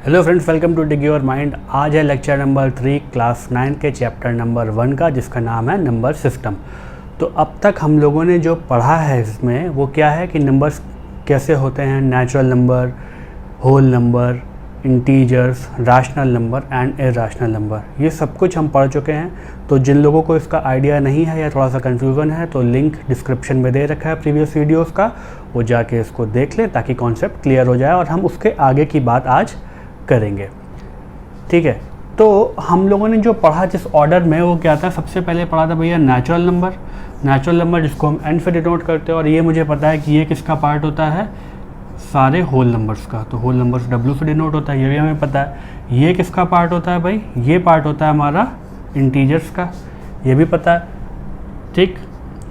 Hello friends, welcome to dig your mind. आज है lecture number 3 class 9 के chapter number 1 का, जिसका नाम है नंबर सिस्टम। तो अब तक हम लोगों ने जो पढ़ा है इसमें वो क्या है कि नंबर्स कैसे होते हैं, natural number, whole number, integers, rational number and irrational number, ये सब कुछ हम पढ़ चुके हैं। तो जिन लोगों को इसका आइडिया नहीं है या थोड़ा सा कन्फ्यूज़न है तो लिंक डिस्क्रिप्शन में दे रखा है प्रीवियस वीडियोज़ का, वो जाके इसको देख लें ताकि कॉन्सेप्ट क्लियर हो जाए और हम उसके आगे की बात आज करेंगे। ठीक है, तो हम लोगों ने जो पढ़ा जिस ऑर्डर में वो क्या था, सबसे पहले पढ़ा था भैया नेचुरल नंबर जिसको हम n से डिनोट करते हैं। और ये मुझे पता है कि ये किसका पार्ट होता है, सारे होल नंबर्स का। तो होल नंबर्स w से डिनोट होता है, ये भी हमें पता है। ये किसका पार्ट होता है भाई, ये पार्ट होता है हमारा इंटीजर्स का, ये भी पता है। ठीक,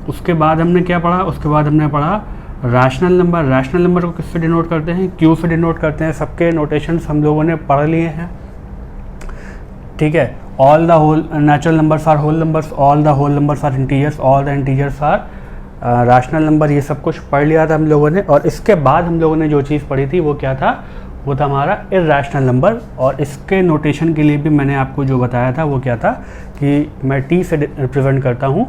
उसके बाद हमने क्या पढ़ा, उसके बाद हमने पढ़ा रैशनल नंबर को किससे डिनोट करते हैं, क्यू से डिनोट करते हैं। सबके नोटेशंस हम लोगों ने पढ़ लिए हैं। ठीक है, all the whole natural numbers are whole numbers, all the whole numbers are integers, all the integers are rational number, ये सब कुछ पढ़ लिया था हम लोगों ने। और इसके बाद हम लोगों ने जो चीज़ पढ़ी थी वो क्या था, वो था हमारा इरैशनल नंबर। और इसके नोटेशन के लिए भी मैंने आपको जो बताया था वो क्या था कि मैं टी से रिप्रेजेंट करता हूँ।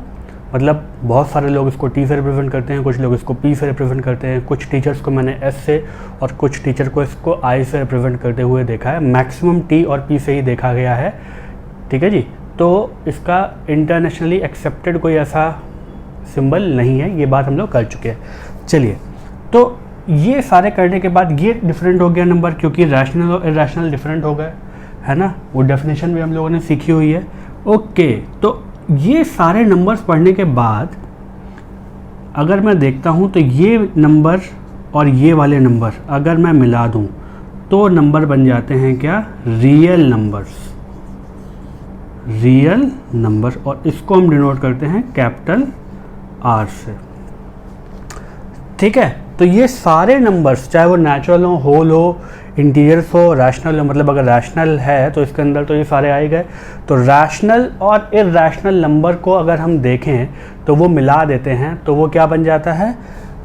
मतलब बहुत सारे लोग इसको टी से रिप्रेजेंट करते हैं, कुछ लोग इसको पी से रिप्रेजेंट करते हैं, कुछ टीचर्स को मैंने एस से और कुछ टीचर को इसको आई से रिप्रेजेंट करते हुए देखा है। मैक्सिमम टी और पी से ही देखा गया है। ठीक है जी, तो इसका इंटरनेशनली एक्सेप्टेड कोई ऐसा सिंबल नहीं है, ये बात हम लोग कर चुके हैं। चलिए, तो ये सारे करने के बाद ये डिफरेंट हो गया नंबर, क्योंकि रैशनल और इरैशनल डिफरेंट हो गए, है ना। वो डेफिनेशन भी हम लोगों ने सीखी हुई है। ओके, तो ये सारे नंबर्स पढ़ने के बाद अगर मैं देखता हूँ तो ये नंबर और ये वाले नंबर अगर मैं मिला दूँ तो नंबर बन जाते हैं क्या, रियल नंबर। और इसको हम डिनोट करते हैं कैपिटल आर से। ठीक है, तो ये सारे नंबर्स चाहे वो नेचुरल हो, होल हो, इंटीजर्स हो, रैशनल हो, मतलब अगर रैशनल है तो इसके अंदर तो ये सारे आए गए। तो रैशनल और इरैशनल नंबर को अगर हम देखें तो वो मिला देते हैं तो वो क्या बन जाता है,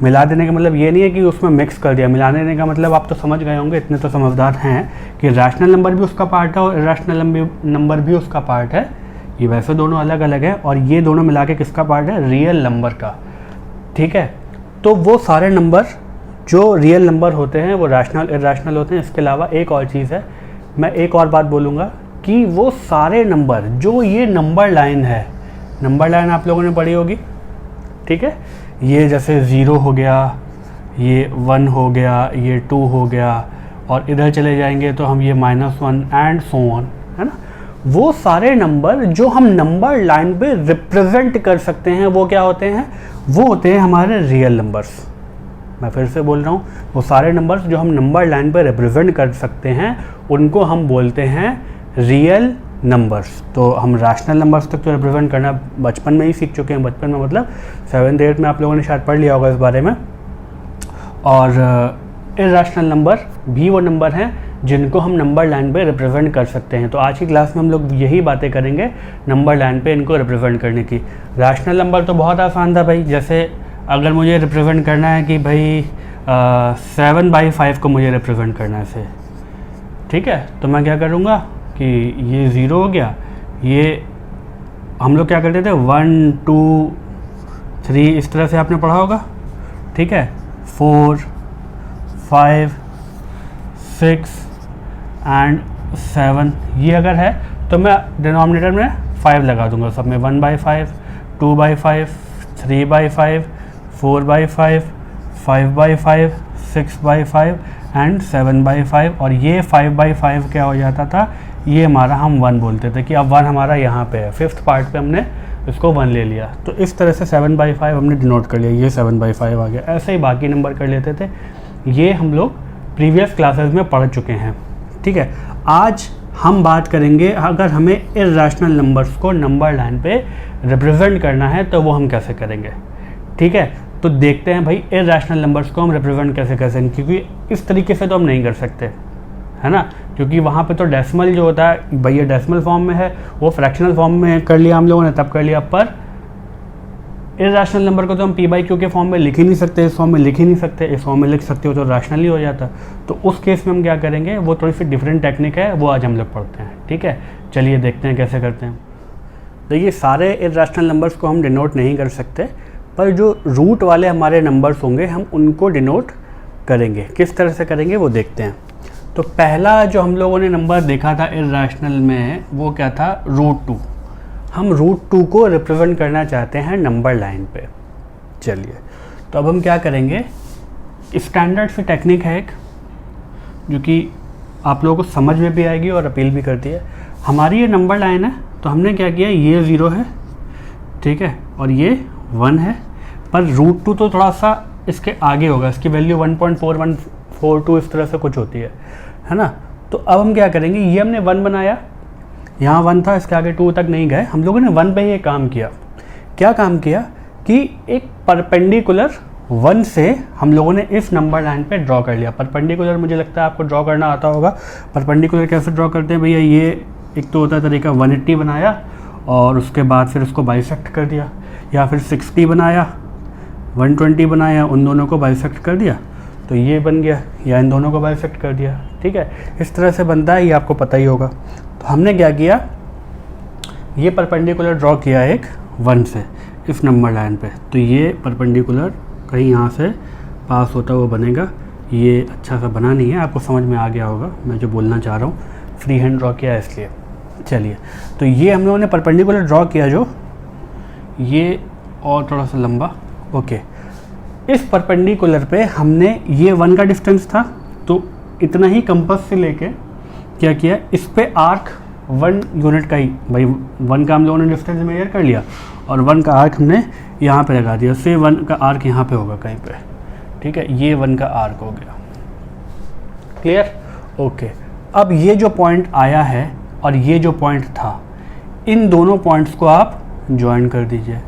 मिला देने का मतलब ये नहीं है कि उसमें मिक्स कर दिया। मिला देने का मतलब आप तो समझ गए होंगे, इतने तो समझदार हैं कि रैशनल नंबर भी उसका पार्ट है और इरैशनल नंबर भी उसका पार्ट है। ये वैसे दोनों अलग अलग है और ये दोनों मिला के किसका पार्ट है, रियल नंबर का। ठीक है, तो वो सारे नंबर जो रियल नंबर होते हैं वो रैशनल इरैशनल होते हैं। इसके अलावा एक और चीज़ है, मैं एक और बात बोलूँगा कि वो सारे नंबर जो ये नंबर लाइन है, नंबर लाइन आप लोगों ने पढ़ी होगी। ठीक है, ये जैसे 0 हो गया, ये 1 हो गया, ये 2 हो गया, और इधर चले जाएंगे तो हम ये -1 एंड सो ऑन, है ना। वो सारे नंबर जो हम नंबर लाइन पे रिप्रेजेंट कर सकते हैं वो क्या होते हैं, वो होते हैं हमारे रियल नंबर्स। मैं फिर से बोल रहा हूँ, वो सारे नंबर्स जो हम नंबर लाइन पे रिप्रेजेंट कर सकते हैं उनको हम बोलते हैं रियल नंबर्स। तो हम रैशनल नंबर्स तक तो रिप्रेजेंट करना बचपन में ही सीख चुके हैं। बचपन में मतलब 7th 8th में आप लोगों ने शायद पढ़ लिया होगा इस बारे में। और इरैशनल नंबर भी वो नंबर हैं जिनको हम नंबर लाइन पे रिप्रेजेंट कर सकते हैं। तो आज की क्लास में हम लोग यही बातें करेंगे नंबर लाइन पे इनको रिप्रेजेंट करने की। रैशनल नंबर तो बहुत आसान था भाई, जैसे अगर मुझे रिप्रेजेंट करना है कि भाई 7/5 को मुझे रिप्रेजेंट करना है इसे, ठीक है, तो मैं क्या करूँगा कि ये 0 हो गया, ये हम लोग क्या करते थे 1 2 3 इस तरह से आपने पढ़ा होगा। ठीक है, 4 5 6 एंड 7, ये अगर है तो मैं डिनोमिनेटर में 5 लगा दूंगा सब में। 1/5, 2/5, 3/5, 4/5, 5/5, 6/5 एंड 7/5। और ये 5/5 क्या हो जाता था, ये हमारा हम 1 बोलते थे कि अब 1 हमारा यहाँ पे है, 5th पार्ट पे हमने इसको 1 ले लिया। तो इस तरह से 7/5 हमने डिनोट कर लिया, ये 7/5 आ गया। ऐसे ही बाकी नंबर कर लेते थे। ये हम लोग प्रीवियस क्लासेस में पढ़ चुके हैं। ठीक है, आज हम बात करेंगे अगर हमें इरैशनल नंबर्स को नंबर लाइन पे रिप्रेजेंट करना है तो वो हम कैसे करेंगे। ठीक है, तो देखते हैं भाई इरैशनल नंबर्स को हम रिप्रेजेंट कैसे कर सकते, क्योंकि इस तरीके से तो हम नहीं कर सकते, है ना। क्योंकि वहाँ पे तो डेसिमल जो होता है भाई, ये डेसिमल फॉर्म में है, वो फ्रैक्शनल फॉर्म में कर लिया हम लोगों ने, तब कर लिया। पर इर्रेशनल नंबर को तो हम p/q के फॉर्म में लिख ही नहीं सकते, इस फॉर्म में लिख ही नहीं सकते, इस फॉर्म में लिख सकते हो तो रैशनल ही हो जाता। तो उस केस में हम क्या करेंगे, वो थोड़ी सी डिफरेंट टेक्निक है, वो आज हम लोग पढ़ते हैं। ठीक है, चलिए देखते हैं कैसे करते हैं। देखिए सारे इर्रेशनल नंबर्स को हम डिनोट नहीं कर सकते, पर जो रूट वाले हमारे नंबर्स होंगे हम उनको डिनोट करेंगे। किस तरह से करेंगे वो देखते हैं। तो पहला जो हम लोगों ने नंबर देखा था इर्रेशनल में वो क्या था, √2। हम √2 को रिप्रेजेंट करना चाहते हैं नंबर लाइन पे। चलिए तो अब हम क्या करेंगे, स्टैंडर्ड सी टेक्निक है एक जो कि आप लोगों को समझ में भी आएगी और अपील भी करती है। हमारी ये नंबर लाइन है, तो हमने क्या किया, ये 0 है, ठीक है, और ये 1 है, पर √2 तो थोड़ा सा इसके आगे होगा, इसकी वैल्यू 1.4142 इस तरह से कुछ होती है ना। तो अब हम क्या करेंगे, ये हमने 1 बनाया, यहाँ 1 था, इसके आगे 2 तक नहीं गए, हम लोगों ने 1 पे ही एक काम किया। क्या काम किया कि एक परपेंडिकुलर 1 से हम लोगों ने इस नंबर लाइन पे ड्रॉ कर लिया। परपेंडिकुलर मुझे लगता है आपको ड्रॉ करना आता होगा। परपेंडिकुलर कैसे ड्रॉ करते हैं भैया, ये एक तो होता है तरीका 180 बनाया और उसके बाद फिर उसको बाइसेक्ट कर दिया, या फिर 60 बनाया, 120 बनाया, उन दोनों को बाइसेक्ट कर दिया तो ये बन गया, या इन दोनों को बाइसेक्ट कर दिया। ठीक है, इस तरह से बनता है, ये आपको पता ही होगा। तो हमने क्या किया, ये परपेंडिकुलर ड्रॉ किया एक 1 से इस नंबर लाइन पे, तो ये परपेंडिकुलर कहीं यहाँ से पास होता हुआ बनेगा। ये अच्छा सा बना नहीं है, आपको समझ में आ गया होगा मैं जो बोलना चाह रहा हूँ, फ्री हैंड ड्रॉ किया है इसलिए। चलिए तो ये हम लोगों ने परपेंडिकुलर ड्रॉ किया, जो ये और थोड़ा सा लंबा, ओके। इस परपेंडिकुलर पे हमने ये 1 का डिस्टेंस था, तो इतना ही कंपास से लेके क्या किया, इस पे आर्क 1 यूनिट का ही, भाई 1 का हम लोगों ने डिस्टेंस मेजर कर लिया और 1 का आर्क हमने यहाँ पे लगा दिया। से 1 का आर्क यहाँ पे होगा कहीं पे, ठीक है, ये 1 का आर्क हो गया। Clear, okay. अब ये जो पॉइंट आया है और ये जो पॉइंट था, इन दोनों पॉइंट्स को आप ज्वाइन कर दीजिए।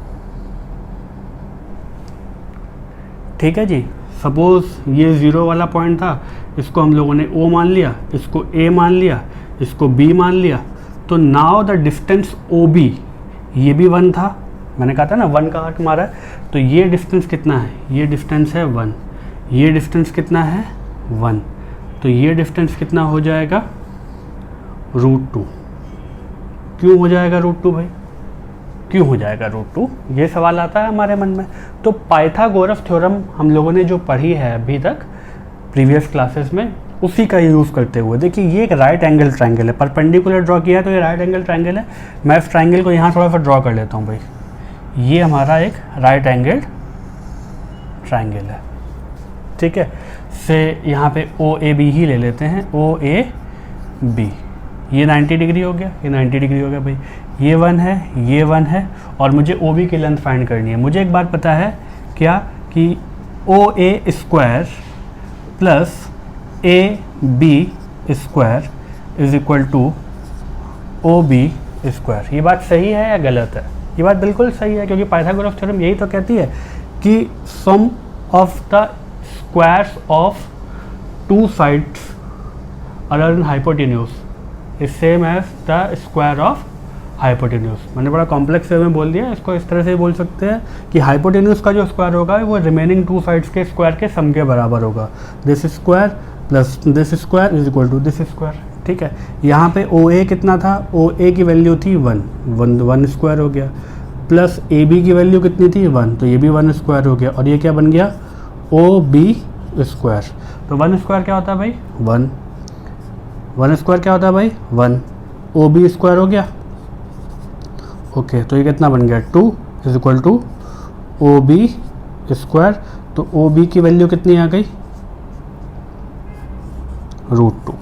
ठीक है जी, सपोज ये 0 वाला पॉइंट था, इसको हम लोगों ने O मान लिया, इसको A मान लिया, इसको B मान लिया। तो नाउ द डिस्टेंस OB, ये भी 1 था, मैंने कहा था ना 1 का आर्क मारा है, तो ये डिस्टेंस कितना है, ये डिस्टेंस है 1, ये डिस्टेंस कितना है 1, तो ये डिस्टेंस कितना हो जाएगा √2। क्यों हो जाएगा √2 भाई, क्यों हो जाएगा √2, ये सवाल आता है हमारे मन में। तो पाइथागोरस थ्योरम हम लोगों ने जो पढ़ी है अभी तक प्रीवियस क्लासेस में, उसी का यूज़ करते हुए, देखिए ये एक राइट एंगल ट्रायंगल है, परपेंडिकुलर ड्रॉ किया है तो ये राइट एंगल ट्रायंगल है। मैं इस ट्रायंगल को यहाँ थोड़ा सा ड्रॉ कर लेता हूँ भाई, ये हमारा एक राइट एंगल ट्रायंगल है। ठीक है, से यहाँ पे OAB ही ले लेते हैं, OAB, ये 90 डिग्री हो गया, ये 90 डिग्री हो गया भाई, ये 1 है, ये 1 है, और मुझे OB की लेंथ फाइंड करनी है। मुझे एक बात पता है क्या, कि OA square plus AB square is equal to OB square. ये बात सही है या गलत है? ये बात बिल्कुल सही है, क्योंकि पाइथागोरस थ्योरम यही तो कहती है कि sum of the squares of 2 sides other than hypotenuse is same as the square of hypotenuse. मैंने बड़ा कॉम्प्लेक्स वे में बोल दिया, इसको इस तरह से बोल सकते हैं कि हाइपोटेन्यूज का जो स्क्वायर होगा वो रिमेनिंग 2 साइड्स के स्क्वायर के सम के बराबर होगा। This square plus this square is equal to this square. ठीक है, यहाँ पे OA कितना था, OA की वैल्यू थी 1 स्क्वायर हो गया, प्लस AB की वैल्यू कितनी थी 1, तो ये भी 1 स्क्वायर हो गया, और ये क्या बन गया OB स्क्वायर। तो 1 स्क्वायर क्या होता है भाई 1 स्क्वायर क्या होता है भाई 1, OB स्क्वायर हो गया। ओके, तो ये कितना बन गया 2 is equal to OB square. तो OB की वैल्यू कितनी आ गई √2।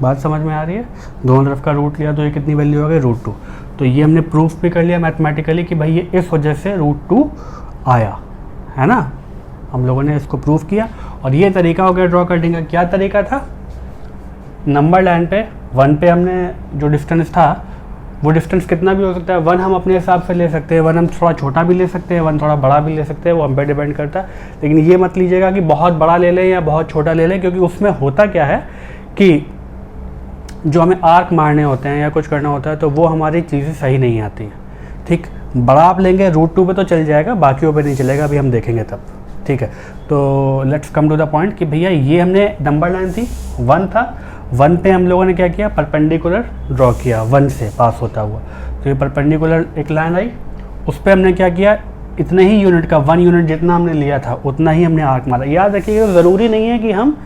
बात समझ में आ रही है, दोनों तरफ का रूट लिया तो ये कितनी वैल्यू आ गई √2। तो ये हमने प्रूफ भी कर लिया मैथमेटिकली कि भाई ये इस वजह से √2 आया है ना, हम लोगों ने इसको प्रूफ किया। और ये तरीका हो गया ड्रॉ करने का। क्या तरीका था, नंबर लाइन पे 1 पे हमने जो डिस्टेंस था वो डिस्टेंस कितना भी हो सकता है, 1 हम अपने हिसाब से ले सकते हैं, 1 हम थोड़ा छोटा भी ले सकते हैं, 1 थोड़ा बड़ा भी ले सकते हैं, वो हम पे डिपेंड करता है। लेकिन ये मत लीजिएगा कि बहुत बड़ा ले लें या बहुत छोटा ले लें, क्योंकि उसमें होता क्या है कि जो हमें आर्क मारने होते हैं या कुछ करना होता है तो वो हमारी चीज़ें सही नहीं आती हैं। ठीक, बड़ा आप लेंगे √2 पे तो चल जाएगा, बाकियों पे नहीं चलेगा, अभी हम देखेंगे तब, ठीक है। तो let's come to the point कि भैया ये हमने नंबर लाइन थी 1 था, 1 पे हम लोगों ने क्या किया, परपेंडिकुलर ड्रॉ किया 1 से पास होता हुआ। तो ये परपेंडिकुलर एक लाइन आई, उस पर हमने क्या किया, इतने ही यूनिट का 1 यूनिट जितना हमने लिया था उतना ही हमने आर्क मारा। याद रखिएगा ज़रूरी नहीं है कि हम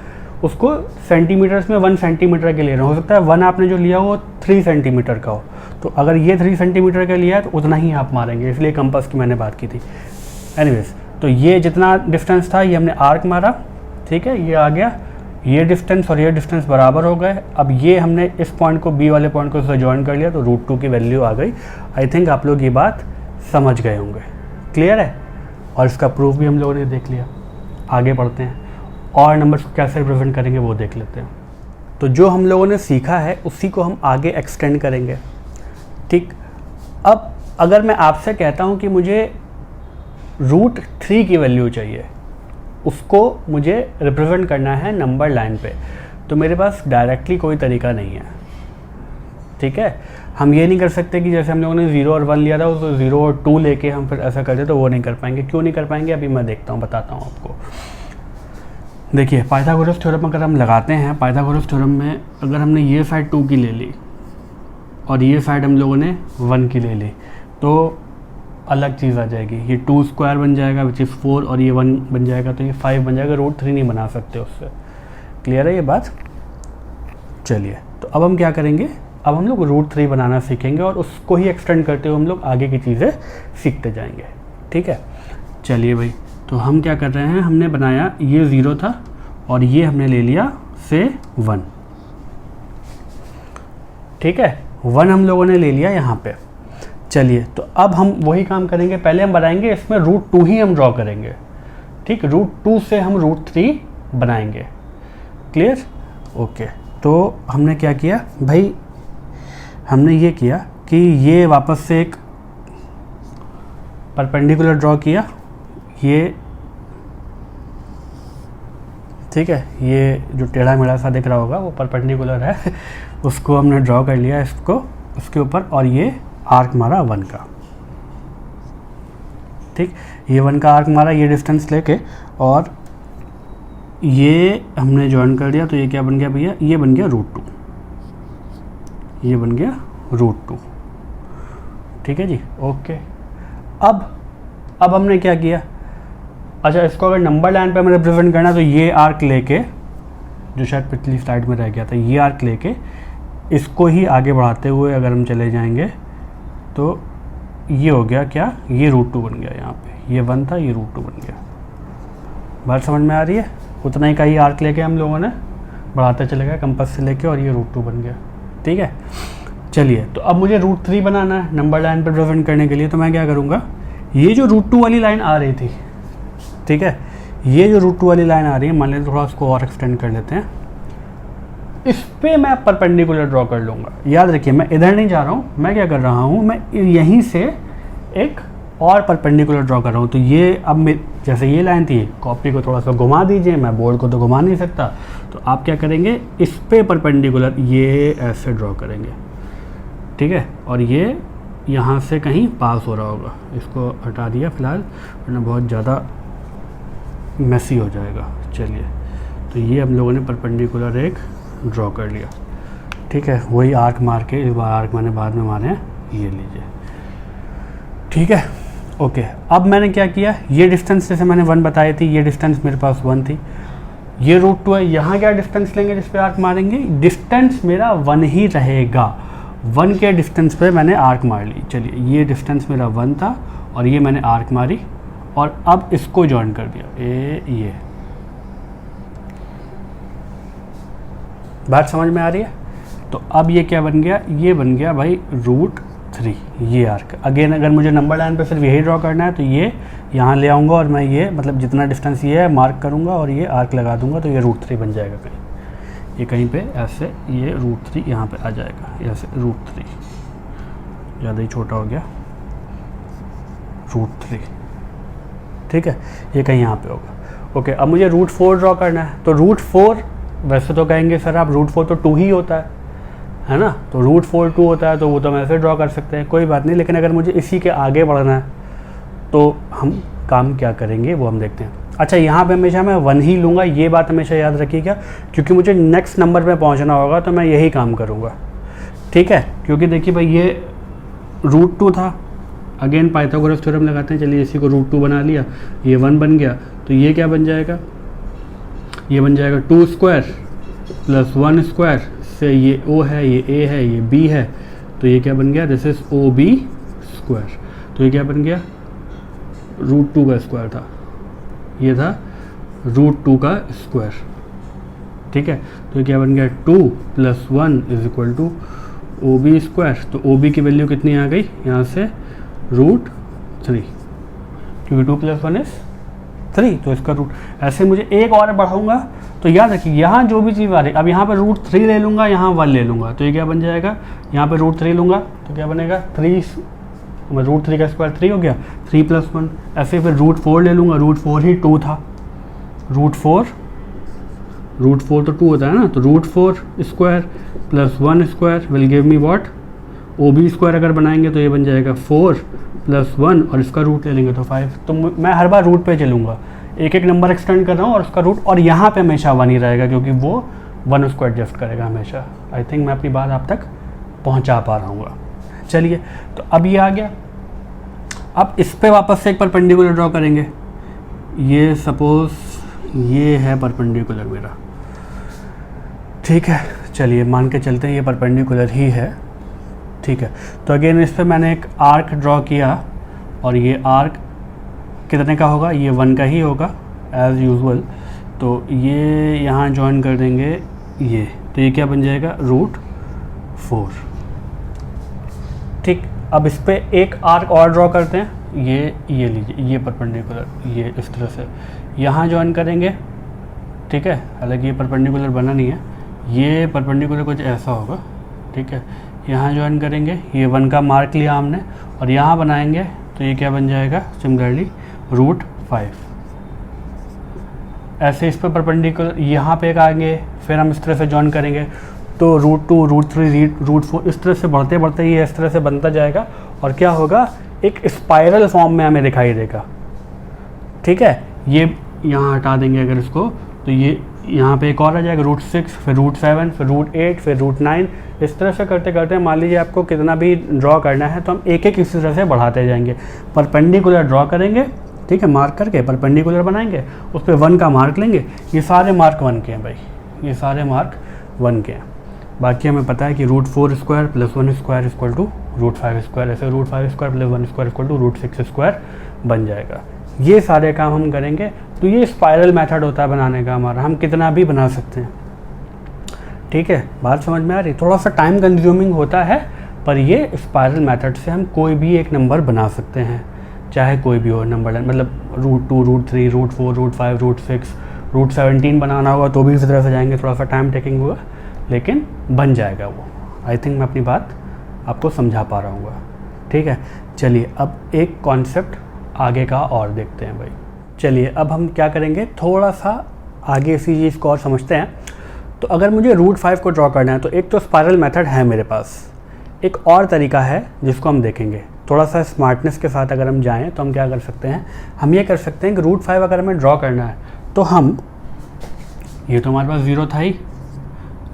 उसको सेंटीमीटर्स में 1 सेंटीमीटर के ले रहे हो सकता है 1 आपने जो लिया वो 3 सेंटीमीटर का हो, तो अगर ये 3 सेंटीमीटर का लिया है तो उतना ही आप मारेंगे, इसलिए कंपास की मैंने बात की थी। एनीवेज, तो ये जितना डिस्टेंस था ये हमने आर्क मारा, ठीक है, ये आ गया, ये डिस्टेंस और ये डिस्टेंस बराबर हो गए। अब ये हमने इस पॉइंट को बी वाले पॉइंट को इससे ज्वाइन कर लिया तो √2 की वैल्यू आ गई। आई थिंक आप लोग ये बात समझ गए होंगे, क्लियर है। और इसका प्रूफ भी हम लोगों ने देख लिया। आगे बढ़ते हैं और नंबर्स को कैसे रिप्रेजेंट करेंगे वो देख लेते हैं। तो जो हम लोगों ने सीखा है उसी को हम आगे एक्सटेंड करेंगे, ठीक। अब अगर मैं आपसे कहता हूँ कि मुझे √3 की वैल्यू चाहिए, उसको मुझे रिप्रेजेंट करना है नंबर लाइन पे, तो मेरे पास डायरेक्टली कोई तरीका नहीं है, ठीक है। हम ये नहीं कर सकते कि जैसे हम लोगों ने 0 और 1 लिया था उसको 0 और 2 लेके हम फिर ऐसा करते, तो वो नहीं कर पाएंगे। क्यों नहीं कर पाएंगे अभी मैं देखता हूँ, बताता हूँ आपको। देखिए पाइथागोरस थ्योरम अगर हम लगाते हैं, पाइथागोरस थ्योरम में अगर हमने ये साइड 2 की ले ली और ये साइड हम लोगों ने 1 की ले ली तो अलग चीज़ आ जाएगी। ये 2 स्क्वायर बन जाएगा विच इज़ 4 और ये 1 बन जाएगा तो ये 5 बन जाएगा, √3 नहीं बना सकते उससे। क्लियर है ये बात। चलिए तो अब हम क्या करेंगे, अब हम लोग √3 बनाना सीखेंगे और उसको ही एक्सटेंड करते हुए हम लोग आगे की चीज़ें सीखते जाएंगे, ठीक है। चलिए भाई, तो हम क्या कर रहे हैं, हमने बनाया ये 0 था और ये हमने ले लिया से 1, ठीक है, 1 हम लोगों ने ले लिया यहाँ पे। चलिए तो अब हम वही काम करेंगे, पहले हम बनाएंगे इसमें √2 ही हम ड्रॉ करेंगे, ठीक। √2 से हम √3 बनाएंगे, क्लियर, ओके। तो हमने क्या किया भाई, हमने ये किया कि ये वापस से एक परपेंडिकुलर ड्रॉ किया, ये ठीक है, ये जो टेढ़ा मेढ़ा सा दिख रहा होगा वो परपेंडिकुलर है उसको हमने ड्रॉ कर लिया इसको उसके ऊपर, और ये आर्क मारा 1 का, ठीक। ये 1 का आर्क मारा ये डिस्टेंस लेके, और ये हमने ज्वाइन कर दिया, तो ये क्या बन गया भैया, ये बन गया √2, ये बन गया √2, ठीक है जी, ओके। अब हमने क्या किया, अच्छा इसको अगर नंबर लाइन पे हमें रिप्रेजेंट करना है तो ये आर्क लेके, जो शायद पिछली स्लाइड में रह गया था, ये आर्क लेके इसको ही आगे बढ़ाते हुए अगर हम चले जाएंगे तो ये हो गया क्या, ये √2 बन गया, यहाँ पे ये 1 था, ये √2 बन गया। बात समझ में आ रही है। उतना ही का ही आर्क लेके हम लोगों ने बढ़ाते चले गए कंपास से लेके, और ये √2 बन गया, ठीक है। चलिए तो अब मुझे √3 बनाना है नंबर लाइन पर रिप्रेजेंट करने के लिए, तो मैं क्या करूँगा, ये जो √2 वाली लाइन आ रही थी, ठीक है, ये जो √2 वाली लाइन आ रही है, मान लेते थोड़ा उसको और एक्सटेंड कर लेते हैं, इस पे मैं परपेंडिकुलर ड्रॉ कर लूँगा। याद रखिए मैं इधर नहीं जा रहा हूँ, मैं क्या कर रहा हूँ, मैं यहीं से एक और परपेंडिकुलर ड्रॉ कर रहा हूँ। तो ये अब जैसे ये लाइन थी, कॉपी को थोड़ा सा घुमा दीजिए, मैं बोर्ड को तो घुमा नहीं सकता, तो आप क्या करेंगे, इस पे परपेंडिकुलर ये ऐसे ड्रॉ करेंगे, ठीक है, और ये यहाँ से कहीं पास हो रहा होगा, इसको हटा दिया फिलहाल वरना बहुत ज़्यादा मैसी हो जाएगा। चलिए तो ये हम लोगों ने परपेंडिकुलर एक ड्रॉ कर लिया, ठीक है, वही आर्क मार के, इस बार आर्क मैंने बाद में मारे हैं, ये लीजिए, ठीक है, ओके। अब मैंने क्या किया, ये डिस्टेंस जैसे मैंने 1 बताई थी, ये डिस्टेंस मेरे पास 1 थी, ये √2 है, यहाँ क्या डिस्टेंस लेंगे जिस पे आर्क मारेंगे, डिस्टेंस मेरा 1 ही रहेगा, 1 के डिस्टेंस पे मैंने आर्क मार ली। चलिए ये डिस्टेंस मेरा 1 था और ये मैंने आर्क मारी, और अब इसको ज्वाइन कर दिया, ये बात समझ में आ रही है। तो अब ये क्या बन गया, ये बन गया भाई √3, ये आर्क। अगेन अगर मुझे नंबर लाइन पे सिर्फ यही ड्रॉ करना है तो ये यहाँ ले आऊँगा और मैं ये मतलब जितना डिस्टेंस ये है मार्क करूँगा और ये आर्क लगा दूँगा, तो ये √3 बन जाएगा कहीं, ये कहीं पे ऐसे, ये √3 यहाँ पे आ जाएगा, ऐसे √3, ज़्यादा ही छोटा हो गया, √3, ठीक है, ये कहीं यहाँ पे होगा, ओके। अब मुझे √4 ड्रॉ करना है, तो √4 वैसे तो कहेंगे सर आप √4 तो 2 ही होता है, है ना। तो रूट 4 2 होता है, तो वो तो हम ऐसे ड्रॉ कर सकते हैं, कोई बात नहीं। लेकिन अगर मुझे इसी के आगे बढ़ना है तो हम काम क्या करेंगे वो हम देखते हैं। अच्छा, यहाँ पे हमेशा मैं 1 ही लूँगा, ये बात हमेशा याद रखिएगा, क्योंकि मुझे नेक्स्ट नंबर पे पहुँचना होगा तो मैं यही काम करूँगा, ठीक है। क्योंकि देखिए भाई, ये रूट 2 था, अगेन पाइथागोरस थ्योरम लगाते हैं। चलिए इसी को रूट 2 बना लिया, ये 1 बन गया, तो ये क्या बन जाएगा, ये बन जाएगा 2 स्क्वायर प्लस 1 स्क्वायर से ये O है, ये A है, ये B है, तो ये क्या बन गया, दिस इज OB स्क्वायर। तो ये क्या बन गया, रूट 2 का स्क्वायर था, ये था रूट 2 का स्क्वायर, ठीक है। तो ये क्या बन गया, 2 + 1 = OB स्क्वायर। तो OB की वैल्यू कितनी आ गई यहाँ से, रूट 3, क्योंकि 2 + 1 = 3, तो इसका रूट। ऐसे मुझे एक और बढ़ाऊंगा तो याद रखिए, यहाँ जो भी चीज़ आ रही, अब यहाँ पर रूट 3 ले लूँगा, यहाँ 1 ले लूँगा, तो ये क्या बन जाएगा, यहाँ पर रूट 3 लूँगा तो क्या बनेगा, 3, रूट 3 का स्क्वायर 3 हो गया, 3 + 1। ऐसे फिर रूट 4 ले लूँगा, रूट 4 ही 2 था, रूट 4 तो 2 होता है ना, तो root 4 square plus 1 square will give me what, OB square अगर बनाएंगे तो ये बन जाएगा 4 + 1 और इसका रूट ले लेंगे तो 5। तो मैं हर बार रूट पे चलूँगा, एक एक नंबर एक्सटेंड कर रहा हूँ और उसका रूट, और यहाँ पे हमेशा 1 ही रहेगा क्योंकि वो 1 उसको एडजस्ट करेगा हमेशा। आई थिंक मैं अपनी बात आप तक पहुँचा पा रहा हूँ। चलिए, तो अब ये आ गया। अब इस पर वापस से एक परपेंडिकुलर ड्रॉ करेंगे। ये सपोज ये है परपेंडिकुलर मेरा, ठीक है। चलिए मान के चलते हैं ये परपेंडिकुलर ही है, ठीक है। तो अगेन इस पर मैंने एक आर्क ड्रॉ किया और ये आर्क कितने का होगा, ये 1 का ही होगा एज़ यूजुअल। तो ये यहाँ ज्वाइन कर देंगे ये, तो ये क्या बन जाएगा, रूट 4, ठीक। अब इस पर एक आर्क और ड्रॉ करते हैं, ये लीजिए, ये परपेंडिकुलर, ये इस तरह से यहाँ ज्वाइन करेंगे, ठीक है। हालांकि ये परपेंडिकुलर बना नहीं है, ये परपेंडिकुलर कुछ ऐसा होगा, ठीक है। यहाँ ज्वाइन करेंगे, ये 1 का मार्क लिया हमने और यहाँ बनाएंगे तो ये क्या बन जाएगा, सिमिलरली रूट 5। ऐसे इस पर परपेंडिकुलर यहाँ पे एक आएंगे, फिर हम इस तरह से ज्वाइन करेंगे तो रूट 2, रूट 3, रूट 4, इस तरह से बढ़ते बढ़ते ये इस तरह से बनता जाएगा और क्या होगा, एक स्पाइरल फॉर्म में हमें दिखाई देगा, ठीक है। ये यहाँ हटा देंगे अगर इसको, तो ये यहाँ पे एक और आ जाएगा, रूट 6, फिर रूट 7, फिर रूट 8, फिर रूट 9। इस तरह से करते करते मान लीजिए आपको कितना भी ड्रॉ करना है तो हम एक एक इसी तरह से बढ़ाते जाएंगे। परपेंडिकुलर ड्रॉ करेंगे, ठीक है, मार्क करके परपेंडिकुलर बनाएंगे, उस पर 1 का मार्क लेंगे। ये सारे मार्क 1 के हैं भाई, ये सारे मार्क 1 के हैं। बाकी हमें पता है कि root 4 square plus 1 square equal to root 5 square, ऐसे root 5 square plus 1 square equal to root 6 square बन जाएगा। ये सारे काम हम करेंगे। तो ये स्पाइरल मेथड होता है बनाने का हमारा, हम कितना भी बना सकते हैं, ठीक है। बात समझ में आ रही, थोड़ा सा टाइम कंज्यूमिंग होता है पर ये स्पाइरल मेथड से हम कोई भी एक नंबर बना सकते हैं, चाहे कोई भी हो नंबर, मतलब root 2, root 3, root 4, root 5, root 6, root 17 बनाना होगा तो भी इसी तरह से जाएंगे, थोड़ा सा टाइम टेकिंग होगा लेकिन बन जाएगा वो। आई थिंक मैं अपनी बात आपको समझा पा रहा हूँ, ठीक है। चलिए अब एक कॉन्सेप्ट आगे का और देखते हैं भाई। चलिए अब हम क्या करेंगे, थोड़ा सा आगे इसी चीज़ को और समझते हैं। तो अगर मुझे रूट 5 को ड्रॉ करना है तो एक तो स्पाइरल मेथड है मेरे पास, एक और तरीका है जिसको हम देखेंगे। थोड़ा सा स्मार्टनेस के साथ अगर हम जाएं तो हम क्या कर सकते हैं, हम ये कर सकते हैं कि रूट 5 अगर हमें ड्रॉ करना है तो हम, ये तो हमारे पास 0 था ही,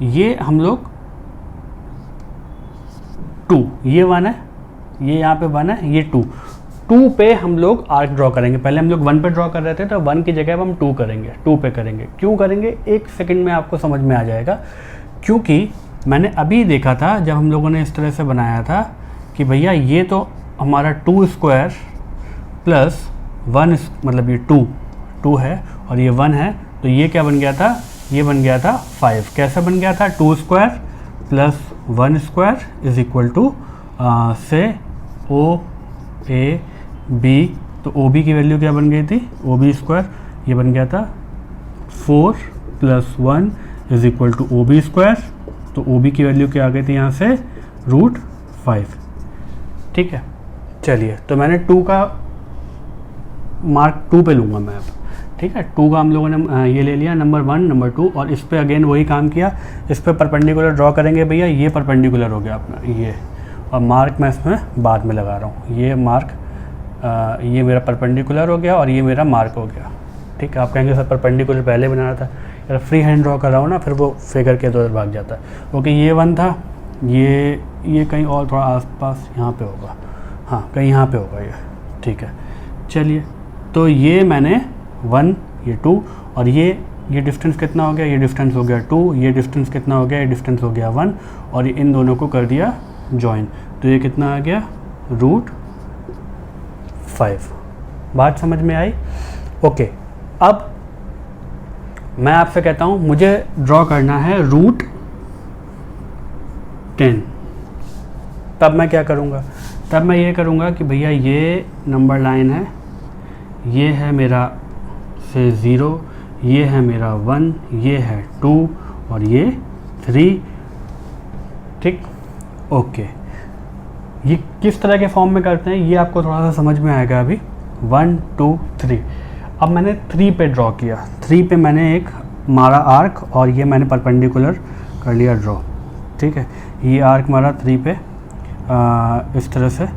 ये हम लोग 2, ये 1 है, ये यहाँ पे 1 है, ये 2 पे हम लोग आर्क ड्रॉ करेंगे। पहले हम लोग 1 पे ड्रॉ कर रहे थे तो 1 की जगह अब हम 2 करेंगे, 2 पे करेंगे। क्यों करेंगे, एक सेकंड में आपको समझ में आ जाएगा। क्योंकि मैंने अभी देखा था जब हम लोगों ने इस तरह से बनाया था कि भैया ये तो हमारा 2 स्क्वायर प्लस 1, मतलब ये 2 है और ये 1 है, तो ये क्या बन गया था, ये बन गया था 5। कैसे बन गया था, 2 square plus 1 square is equal to से OAB। तो OB की वैल्यू क्या बन गई थी, OB स्क्वायर, ये बन गया था 4 + 1 is equal to OB square. तो OB की वैल्यू क्या आ गई थी यहाँ से, रूट 5, ठीक है। चलिए तो मैंने 2 का मार्क 2 पे लूँगा मैं अब। ठीक है। 2 का हम लोगों ने ये ले लिया नंबर 1 नंबर 2, और इस पर अगेन वही काम किया, इस पर परपेंडिकुलर ड्रॉ करेंगे भैया, ये परपेंडिकुलर हो गया अपना ये, और मार्क मैं इसमें बाद में लगा रहा हूँ, ये मार्क ये मेरा परपेंडिकुलर हो गया और ये मेरा मार्क हो गया, ठीक है। आप कहेंगे सर परपेंडिकुलर पहले बनाना था, यार फ्री हैंड ड्रॉ कर रहा हूँ ना, फिर वो फिगर के इधर भाग जाता है। ओके, ये 1 था, ये कहीं और थोड़ा आसपास यहाँ पे होगा, हाँ कहीं यहाँ पे होगा ये, ठीक है। चलिए, तो ये मैंने 1 ये 2 और ये डिस्टेंस कितना हो गया, ये डिस्टेंस हो गया 2, ये डिस्टेंस कितना हो गया, ये डिस्टेंस हो गया 1, और ये इन दोनों को कर दिया जॉइन, तो ये कितना आ गया √5। बात समझ में आई? ओके, अब मैं आपसे कहता हूँ मुझे ड्रॉ करना है √10, तब मैं क्या करूँगा, तब मैं ये करूँगा कि भैया ये नंबर लाइन है, ये है मेरा से 0, ये है मेरा 1, ये है 2 और ये 3, ठीक। ओके, ये किस तरह के फॉर्म में करते हैं ये आपको थोड़ा सा समझ में आएगा अभी। 1 2 3, अब मैंने 3 पे ड्रॉ किया, 3 पे मैंने एक मारा आर्क और ये मैंने परपेंडिकुलर कर लिया ड्रॉ, ठीक है। ये आर्क मारा 3 पे इस तरह से,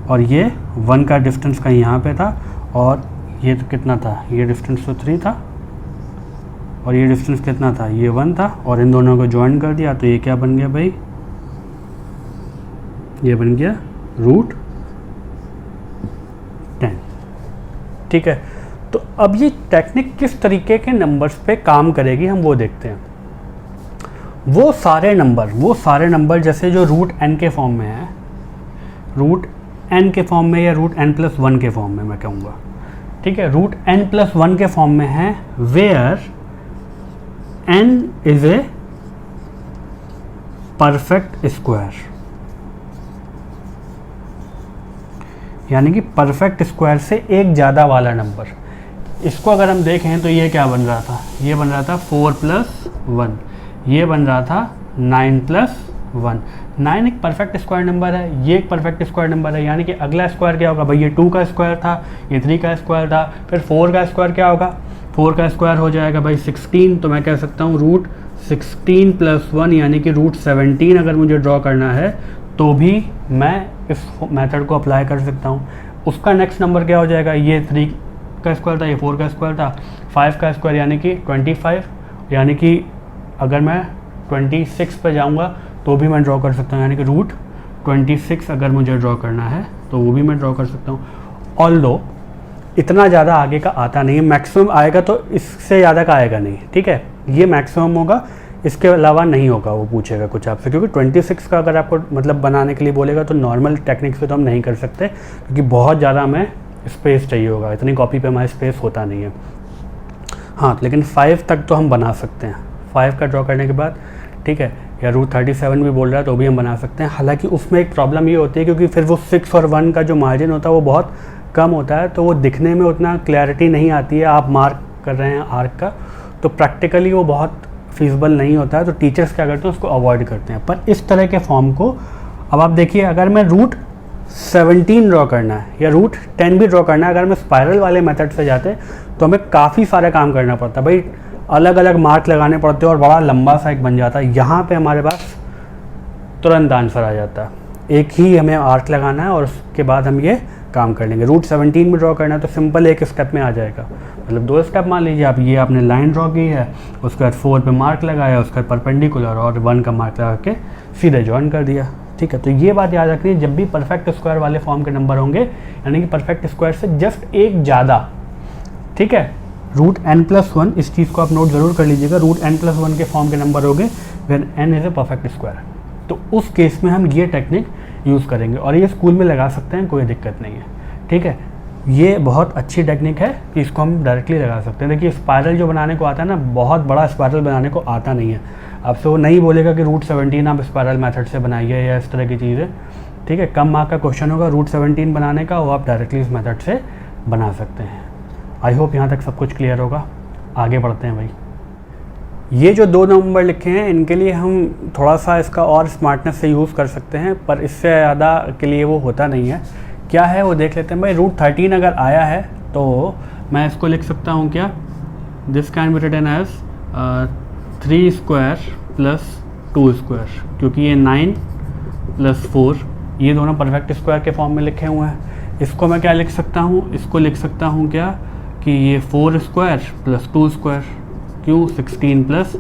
और ये 1 का डिस्टेंस कहीं यहाँ पे था, और ये तो कितना था, ये डिस्टेंस तो 3 था, और ये डिस्टेंस कितना था, ये 1 था, और इन दोनों को ज्वाइन कर दिया, तो ये क्या बन गया भाई, ये बन गया √10, ठीक है। तो अब ये टेक्निक किस तरीके के नंबर्स पे काम करेगी हम वो देखते हैं। वो सारे नंबर जैसे जो √n के फॉर्म में है, √n के फॉर्म में या √n+1 के फॉर्म में मैं कहूँगा, ठीक है, √n+1 के फॉर्म में है, where n is a perfect square, यानी कि परफेक्ट स्क्वायर से एक ज़्यादा वाला नंबर। इसको अगर हम देखें तो ये क्या बन रहा था, ये बन रहा था 4+1, ये बन रहा था 9+1। 9 एक परफेक्ट स्क्वायर नंबर है, ये एक परफेक्ट स्क्वायर नंबर है, यानी कि अगला स्क्वायर क्या होगा भाई, ये 2 का स्क्वायर था, ये 3 का स्क्वायर था, फिर 4 का स्क्वायर क्या होगा, 4 का स्क्वायर हो जाएगा भाई 16, तो मैं कह सकता हूँ √16+1 यानी कि √17 अगर मुझे ड्रॉ करना है तो भी मैं इस मेथड को अप्लाई कर सकता हूँ। उसका नेक्स्ट नंबर क्या हो जाएगा, ये 3 का स्क्वायर था, ये 4 का स्क्वायर था, 5 का स्क्वायर यानी कि 25, यानी कि अगर मैं 26 पे जाऊँगा तो भी मैं ड्रॉ कर सकता हूँ, यानी कि √26 अगर मुझे ड्रॉ करना है तो वो भी मैं ड्रॉ कर सकता हूँ। ऑल्दो इतना ज़्यादा आगे का आता नहीं है, मैक्सिमम आएगा तो इससे ज़्यादा का आएगा नहीं, ठीक है, ये मैक्सिमम होगा, इसके अलावा नहीं होगा। वो पूछेगा कुछ आपसे, क्योंकि 26 का अगर आपको मतलब बनाने के लिए बोलेगा तो नॉर्मल टेक्निक्स पे तो हम नहीं कर सकते, क्योंकि बहुत ज़्यादा हमें स्पेस चाहिए होगा, इतनी कॉपी पे हमारे स्पेस होता नहीं है। हाँ, लेकिन 5 तक तो हम बना सकते हैं, 5 का ड्रॉ करने के बाद, ठीक है, या √37 भी बोल रहा है तो भी हम बना सकते हैं। हालांकि उसमें एक प्रॉब्लम ये होती है क्योंकि फिर वो 6 और 1 का जो मार्जिन होता है वो बहुत कम होता है, तो वो दिखने में उतना क्लैरिटी नहीं आती है। आप मार्क कर रहे हैं आर्क का, तो प्रैक्टिकली वो बहुत फिजिबल नहीं होता है, तो टीचर्स क्या करते हैं उसको अवॉइड करते हैं। पर इस तरह के फॉर्म को अब आप देखिए, अगर मैं √17 ड्रॉ करना है या √10 भी ड्रॉ करना है, अगर मैं स्पायरल वाले मेथड से जाते तो हमें काफ़ी सारा काम करना पड़ता है भाई, अलग अलग मार्क लगाने पड़ते हैं और बड़ा लंबा सा एक बन जाता है। यहाँ पे हमारे पास तुरंत आंसर आ जाता है, एक ही हमें आर्क लगाना है और उसके बाद हम ये काम कर लेंगे। √17 में ड्रॉ करना है तो सिंपल एक स्टेप में आ जाएगा, मतलब 2 स्टेप मान लीजिए आप, ये आपने लाइन ड्रॉ की है, उसके बाद 4 पे मार्क लगाया, उसके बाद परपेंडिकुलर और 1 का मार्क लगा के सीधे ज्वाइन कर दिया, ठीक है। तो ये बात याद रखनी है, जब भी परफेक्ट स्क्वायर वाले फॉर्म के नंबर होंगे, यानी कि परफेक्ट स्क्वायर से जस्ट एक ज़्यादा, ठीक है, √n+1, इस चीज़ को आप नोट ज़रूर कर लीजिएगा, √n+1 के फॉर्म के नंबर हो गए when n is a perfect square, तो उस केस में हम ये टेक्निक यूज़ करेंगे और ये स्कूल में लगा सकते हैं, कोई दिक्कत नहीं है, ठीक है। ये बहुत अच्छी टेक्निक है कि इसको हम डायरेक्टली लगा सकते हैं। देखिए स्पायरल जो बनाने को आता है ना, बहुत बड़ा स्पायरल बनाने को आता नहीं है, आपसे वो नहीं बोलेगा कि √17 आप स्पायरल मेथड से बनाइए या इस तरह की चीज़ें, ठीक है। कम मार्क का क्वेश्चन होगा √17 बनाने का, वो आप डायरेक्टली इस मेथड से बना सकते हैं। आई होप यहाँ तक सब कुछ क्लियर होगा। आगे बढ़ते हैं भाई। ये जो 2 नंबर लिखे हैं इनके लिए हम थोड़ा सा इसका और स्मार्टनेस से यूज़ कर सकते हैं, पर इससे ज़्यादा के लिए वो होता नहीं है। क्या है वो देख लेते हैं भाई। √13 अगर आया है तो मैं इसको लिख सकता हूँ क्या, this can be written as 3 square plus 2 square, क्योंकि ये 9 प्लस 4 ये दोनों परफेक्ट स्क्वायर के फॉर्म में लिखे हुए हैं। इसको मैं क्या लिख सकता हूँ, इसको लिख सकता हूँ क्या कि ये 4 स्क्वायर प्लस 2 स्क्वायर, क्यों 16 प्लस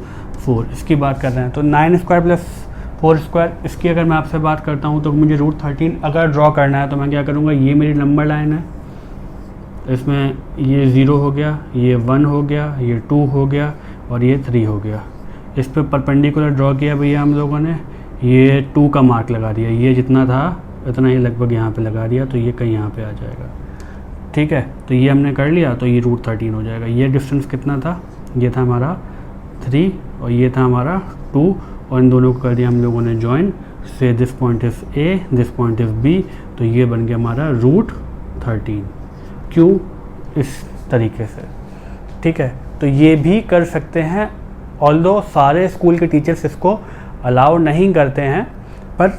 4 इसकी बात कर रहे हैं। तो 9 स्क्वायर प्लस 4 स्क्वायर, इसकी अगर मैं आपसे बात करता हूँ तो मुझे रूट 13 अगर ड्रॉ करना है तो मैं क्या करूँगा, ये मेरी नंबर लाइन है, इसमें ये 0 हो गया, ये 1 हो गया, ये 2 हो गया और ये 3 हो गया। इस पर परपेंडिकुलर ड्रॉ किया भैया हम लोगों ने, ये 2 का मार्क लगा दिया, ये जितना था इतना ही लगभग यहाँ पे लगा दिया, तो ये कहीं यहाँ पे आ जाएगा। ठीक है, तो ये हमने कर लिया, तो ये रूट 13 हो जाएगा। ये डिस्टेंस कितना था, ये था हमारा 3 और ये था हमारा 2, और इन दोनों को कर दिया हम लोगों ने join, say this point is A, this point is B, तो ये बन गया हमारा रूट 13। क्यों, इस तरीके से। ठीक है, तो ये भी कर सकते हैं, ऑल्दो सारे स्कूल के टीचर्स इसको अलाउ नहीं करते हैं, पर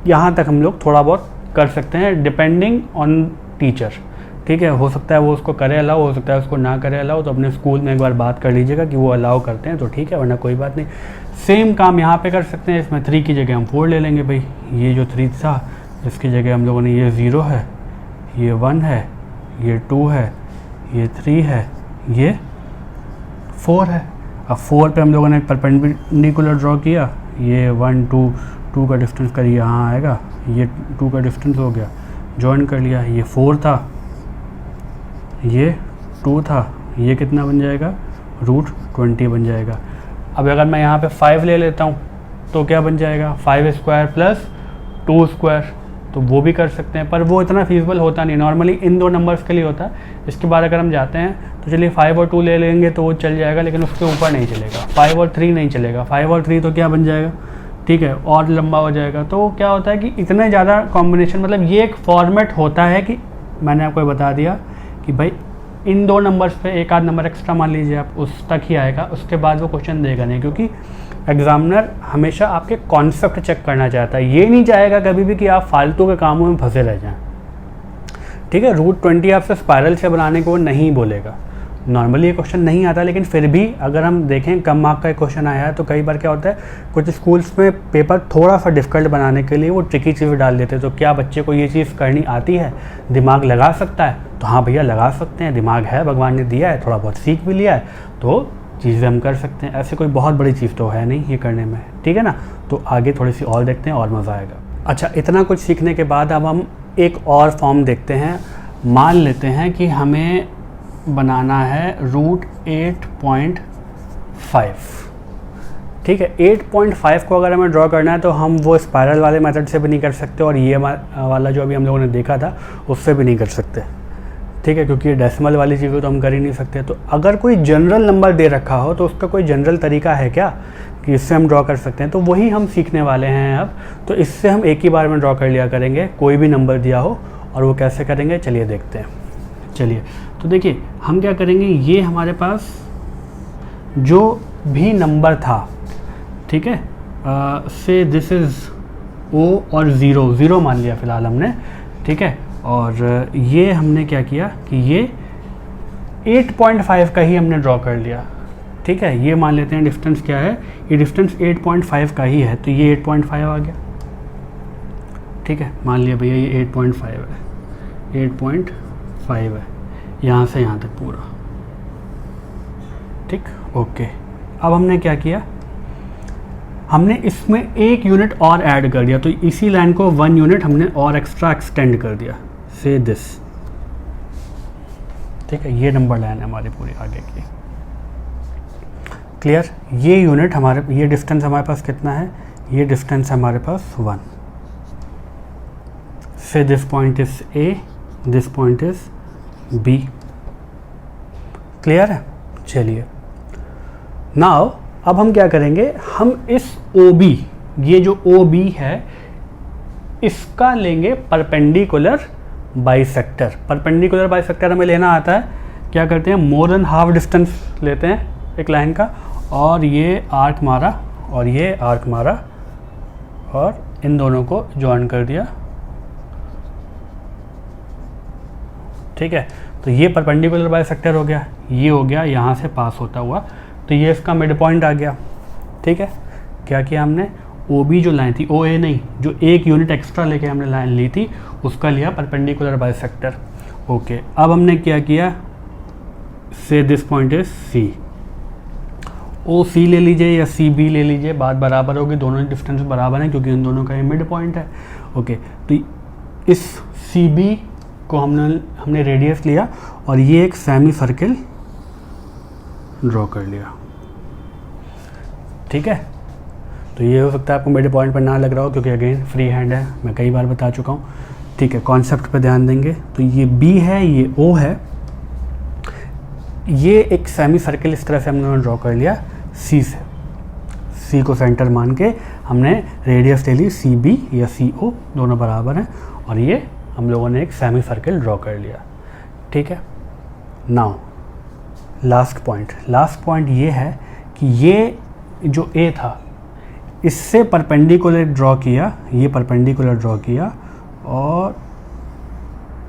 यहाँ तक हम लोग थोड़ा बहुत कर सकते हैं डिपेंडिंग ऑन टीचर। ठीक है, हो सकता है वो उसको करे अलाउ, हो सकता है उसको ना करे अलाउ, तो अपने स्कूल में एक बार बात कर लीजिएगा कि वो अलाउ करते हैं तो ठीक है, वरना कोई बात नहीं। सेम काम यहाँ पे कर सकते हैं, इसमें 3 की जगह हम 4 ले लेंगे भाई। ये जो 3 था इसकी जगह हम लोगों ने, ये 0 है, ये 1 है, ये 2 है, ये 3 है, ये 4 है। अब 4 पे हम लोगों ने एक परपेंडिकुलर ड्रॉ किया, ये 1 2 का डिस्टेंस करिए यहाँ आएगा, ये 2 का डिस्टेंस हो गया, जॉइन कर लिया, ये 4 था, ये 2 था, ये कितना बन जाएगा, रूट 20 बन जाएगा। अब अगर मैं यहाँ पे 5 ले लेता हूँ तो क्या बन जाएगा, 5 स्क्वायर प्लस 2 स्क्वायर, तो वो भी कर सकते हैं, पर वो इतना फीजिबल होता नहीं, नॉर्मली इन 2 नंबर्स के लिए होता है। इसके बाद अगर हम जाते हैं तो चलिए 5 और 2 ले लेंगे तो वो चल जाएगा, लेकिन उसके ऊपर नहीं चलेगा, 5 और 3 नहीं चलेगा। 5 और 3 तो क्या बन जाएगा, ठीक है, और लंबा हो जाएगा। तो क्या होता है कि इतने ज़्यादा कॉम्बिनेशन, मतलब ये एक फॉर्मेट होता है कि मैंने आपको बता दिया कि भाई इन 2 नंबर्स पे एक आध नंबर एक्स्ट्रा मान लीजिए आप, उस तक ही आएगा, उसके बाद वो क्वेश्चन देगा नहीं, क्योंकि एग्जामिनर हमेशा आपके कॉन्सेप्ट चेक करना चाहता है, ये नहीं चाहेगा कभी भी कि आप फालतू के कामों में फंसे रह जाएं। ठीक है, रूट 20 आपसे स्पायरल से बनाने को नहीं बोलेगा, नॉर्मली ये क्वेश्चन नहीं आता, लेकिन फिर भी अगर हम देखें कम मार्क का एक क्वेश्चन आया है तो कई बार क्या होता है, कुछ स्कूल्स में पेपर थोड़ा सा डिफ़िकल्ट बनाने के लिए वो ट्रिकी चीज़ डाल देते हैं। तो क्या बच्चे को ये चीज़ करनी आती है, दिमाग लगा सकता है, तो हाँ भैया लगा सकते हैं, दिमाग है, भगवान ने दिया है, थोड़ा बहुत सीख भी लिया है, तो चीज़ें हम कर सकते हैं। ऐसे कोई बहुत बड़ी चीज़ तो है नहीं ये करने में, ठीक है ना। तो आगे थोड़ी सी और देखते हैं और मज़ा आएगा। अच्छा, इतना कुछ सीखने के बाद अब हम एक और फॉर्म देखते हैं। मान लेते हैं कि हमें बनाना है रूट 8.5, ठीक है। 8.5 को अगर हमें ड्रॉ करना है तो हम वो स्पायरल वाले मेथड से भी नहीं कर सकते और ये वाला जो अभी हम लोगों ने देखा था उससे भी नहीं कर सकते, ठीक है, क्योंकि ये डेसिमल वाली चीज़ें तो हम कर ही नहीं सकते। तो अगर कोई जनरल नंबर दे रखा हो तो उसका कोई जनरल तरीका है क्या कि इससे हम ड्रॉ कर सकते हैं, तो वही हम सीखने वाले हैं अब। तो इससे हम एक ही बार में ड्रॉ कर लिया करेंगे, कोई भी नंबर दिया हो, और वो कैसे करेंगे चलिए देखते हैं। चलिए तो देखिए हम क्या करेंगे, ये हमारे पास जो भी नंबर था, ठीक है, से दिस इज़ ओ और ज़ीरो मान लिया फ़िलहाल हमने, ठीक है। और ये हमने क्या किया कि ये 8.5 का ही हमने ड्रॉ कर लिया, ठीक है। ये मान लेते हैं डिस्टेंस क्या है, ये डिस्टेंस 8.5 का ही है, तो ये 8.5 आ गया, ठीक है। मान लिया भैया ये 8.5 है, 8.5 है यहाँ से यहाँ तक पूरा, ठीक, ओके। अब हमने क्या किया, हमने इसमें एक यूनिट और ऐड कर दिया, तो इसी लाइन को 1 यूनिट हमने और एक्स्ट्रा एक्सटेंड कर दिया, से दिस, ठीक है। ये नंबर लाइन है हमारी पूरी आगे की, क्लियर। ये यूनिट हमारे, ये डिस्टेंस हमारे पास कितना है, ये डिस्टेंस है हमारे पास 1, say this point is A, this point is B, clear है। चलिए नाउ अब हम क्या करेंगे, हम इस OB, ये जो OB है इसका लेंगे परपेंडिकुलर बाइसेक्टर। परपेंडिकुलर बाइसेक्टर हमें लेना आता है, क्या करते हैं, मोर देन हाफ डिस्टेंस लेते हैं एक लाइन का, और ये आर्क मारा और ये आर्क मारा और इन दोनों को जॉइन कर दिया, ठीक है। तो ये परपेंडिकुलर बाइसेक्टर हो गया, ये हो गया यहाँ से पास होता हुआ, तो ये इसका मिड पॉइंट आ गया। ठीक है, क्या किया हमने, ओ बी जो लाइन थी, ओ ए नहीं, जो एक यूनिट एक्स्ट्रा लेके हमने लाइन ली थी उसका लिया परपेंडिकुलर बाइसेक्टर। ओके, अब हमने क्या किया, से दिस पॉइंट इज सी, ओ सी ले लीजिए या सी बी ले लीजिए, बात बराबर होगी, दोनों डिस्टेंस बराबर हैं क्योंकि इन दोनों का ये मिड पॉइंट है। ओके, तो इस सी बी को हमने रेडियस लिया और ये एक सेमी सर्किल ड्रॉ कर लिया। ठीक है, तो ये हो सकता है आपको मिड पॉइंट पर ना लग रहा हो क्योंकि अगेन फ्री हैंड है, मैं कई बार बता चुका हूँ। ठीक है, कॉन्सेप्ट पे ध्यान देंगे। तो ये बी है, ये ओ है, ये एक सेमी सर्किल इस तरह से हमने ड्रॉ कर लिया सी से, सी को सेंटर मान के हमने रेडियस ले ली सी बी या सी ओ, दोनों बराबर हैं, और ये हम लोगों ने एक सेमी सर्किल ड्रॉ कर लिया। ठीक है, नाउ लास्ट पॉइंट ये है कि ये जो ए था इससे परपेंडिकुलर ड्रॉ किया, ये परपेंडिकुलर ड्रॉ किया और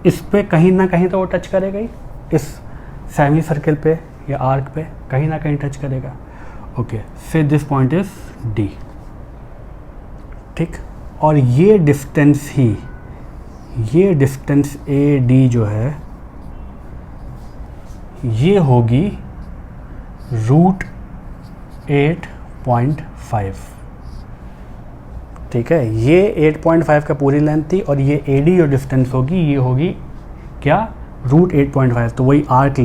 इस पे कहीं ना कहीं तो वो टच करेगा ही, इस सेमी सर्किल पे या आर्क पे कहीं ना कहीं टच करेगा। ओके, से दिस पॉइंट इज डी। ठीक, और ये डिस्टेंस ए डी जो है ये होगी √8.5। ठीक है, ये 8.5 का पूरी लेंथ थी और ये ए डी जो डिस्टेंस होगी ये होगी क्या, √8.5। तो वही आर्क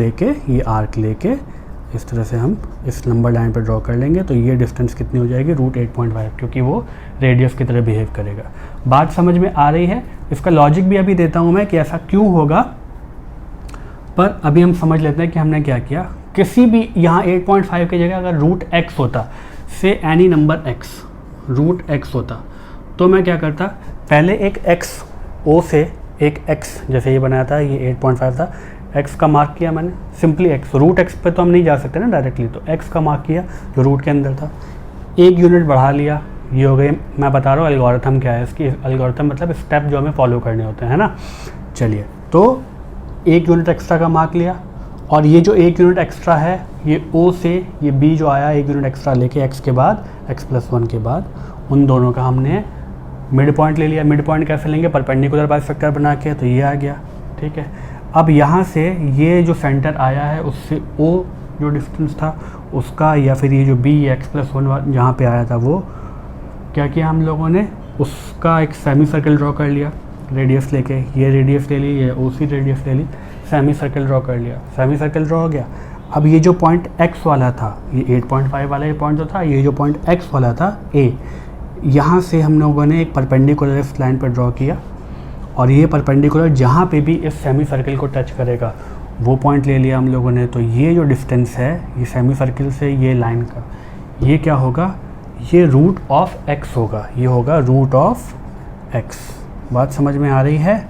लेके इस तरह से हम इस नंबर लाइन पर ड्रॉ कर लेंगे, तो ये डिस्टेंस कितनी हो जाएगी, √8.5, क्योंकि वो रेडियस की तरह बिहेव करेगा। बात समझ में आ रही है? इसका लॉजिक भी अभी देता हूँ मैं कि ऐसा क्यों होगा, पर अभी हम समझ लेते हैं कि हमने क्या किया। किसी भी यहाँ 8.5 की जगह अगर √x होता, से एनी नंबर x, √x होता, तो मैं क्या करता, पहले एक x, o से एक x, जैसे ये बनाया था, ये 8.5 था, x का मार्क किया मैंने, सिंपली x, √x पे तो हम नहीं जा सकते ना डायरेक्टली, तो x का मार्क किया जो रूट के अंदर था, एक यूनिट बढ़ा लिया, ये हो गई। मैं बता रहा हूँ एल्गोरिथम क्या है इसकी, एल्गोरिथम मतलब स्टेप जो हमें फॉलो करने होते हैं ना। चलिए, तो एक यूनिट एक्स्ट्रा का मार्क लिया और ये जो एक यूनिट एक्स्ट्रा है ये O से ये B जो आया एक यूनिट एक्स्ट्रा लेके x के बाद x+1 के बाद उन दोनों का हमने मिड पॉइंट ले लिया। मिड पॉइंट कैसे लेंगे, परपेंडिकुलर बाइसेक्टर बना के, तो ये आ गया। ठीक है, अब यहाँ से ये जो सेंटर आया है उससे O जो डिस्टेंस था उसका, या फिर ये जो B x+1 जहाँ पे आया था वो क्या किया हम लोगों ने, उसका एक सेमी सर्किल ड्रॉ कर लिया रेडियस लेके, ये रेडियस ले ली, ये OC रेडियस ले ली, सेमी सर्किल ड्रॉ कर लिया, सेमी सर्किल ड्रॉ हो गया। अब ये जो पॉइंट x वाला था, ये 8.5 वाला ये पॉइंट जो था, ये जो पॉइंट x वाला था A, यहाँ से हम लोगों ने एक परपेंडिकुलर इस लाइन पर ड्रॉ किया और ये परपेंडिकुलर जहाँ पे भी इस सेमी सर्किल को टच करेगा वो पॉइंट ले लिया हम लोगों ने। तो ये जो डिस्टेंस है ये सेमी सर्किल से ये लाइन का, ये क्या होगा, ये √x होगा, ये होगा √x। बात समझ में आ रही है?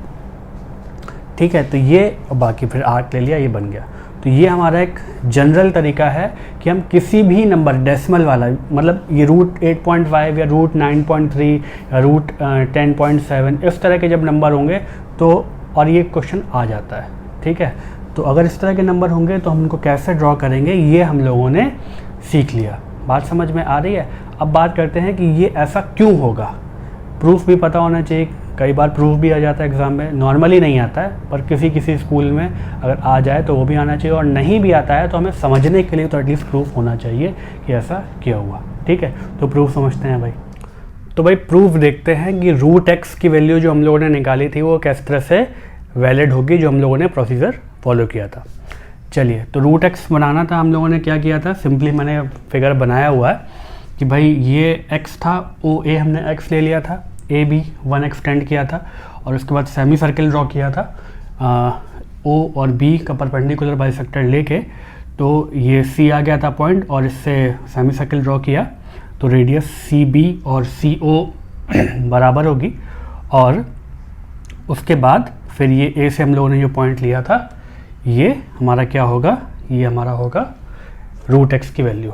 ठीक है, तो ये बाकी फिर आर्क ले लिया, ये बन गया। तो ये हमारा एक जनरल तरीका है कि हम किसी भी नंबर डेसिमल वाला, मतलब ये √8.5 या √9.3 या √10.7 इस तरह के जब नंबर होंगे तो, और ये क्वेश्चन आ जाता है। ठीक है, तो अगर इस तरह के नंबर होंगे तो हम उनको कैसे ड्रॉ करेंगे ये हम लोगों ने सीख लिया। बात समझ में आ रही है? अब बात करते हैं कि ये ऐसा क्यों होगा। प्रूफ भी पता होना चाहिए, कई बार प्रूफ भी आ जाता है एग्ज़ाम में, नॉर्मली नहीं आता है पर किसी स्कूल में अगर आ जाए तो वो भी आना चाहिए, और नहीं भी आता है तो हमें समझने के लिए तो एटलीस्ट प्रूफ होना चाहिए कि ऐसा क्या हुआ। ठीक है, तो प्रूफ समझते हैं भाई। तो भाई प्रूफ देखते हैं कि √x की वैल्यू जो हम लोगों ने निकाली थी वो किस तरह से वैलिड होगी, जो हम लोगों ने प्रोसीजर फॉलो किया था। चलिए, तो √x बनाना था, हम लोगों ने क्या किया था, सिंपली मैंने फिगर बनाया हुआ है कि भाई ये x था, OA हमने x ले लिया था, AB 1 एक्सटेंड किया था और उसके बाद सेमी सर्किल ड्रॉ किया था O और B का परपेंडिकुलर बाइसेक्टर लेके, तो ये C आ गया था पॉइंट और इससे सेमी सर्किल ड्रॉ किया, तो रेडियस CB और CO बराबर होगी। और उसके बाद फिर ये A से हम लोगों ने जो पॉइंट लिया था ये हमारा क्या होगा, ये हमारा होगा √x की वैल्यू,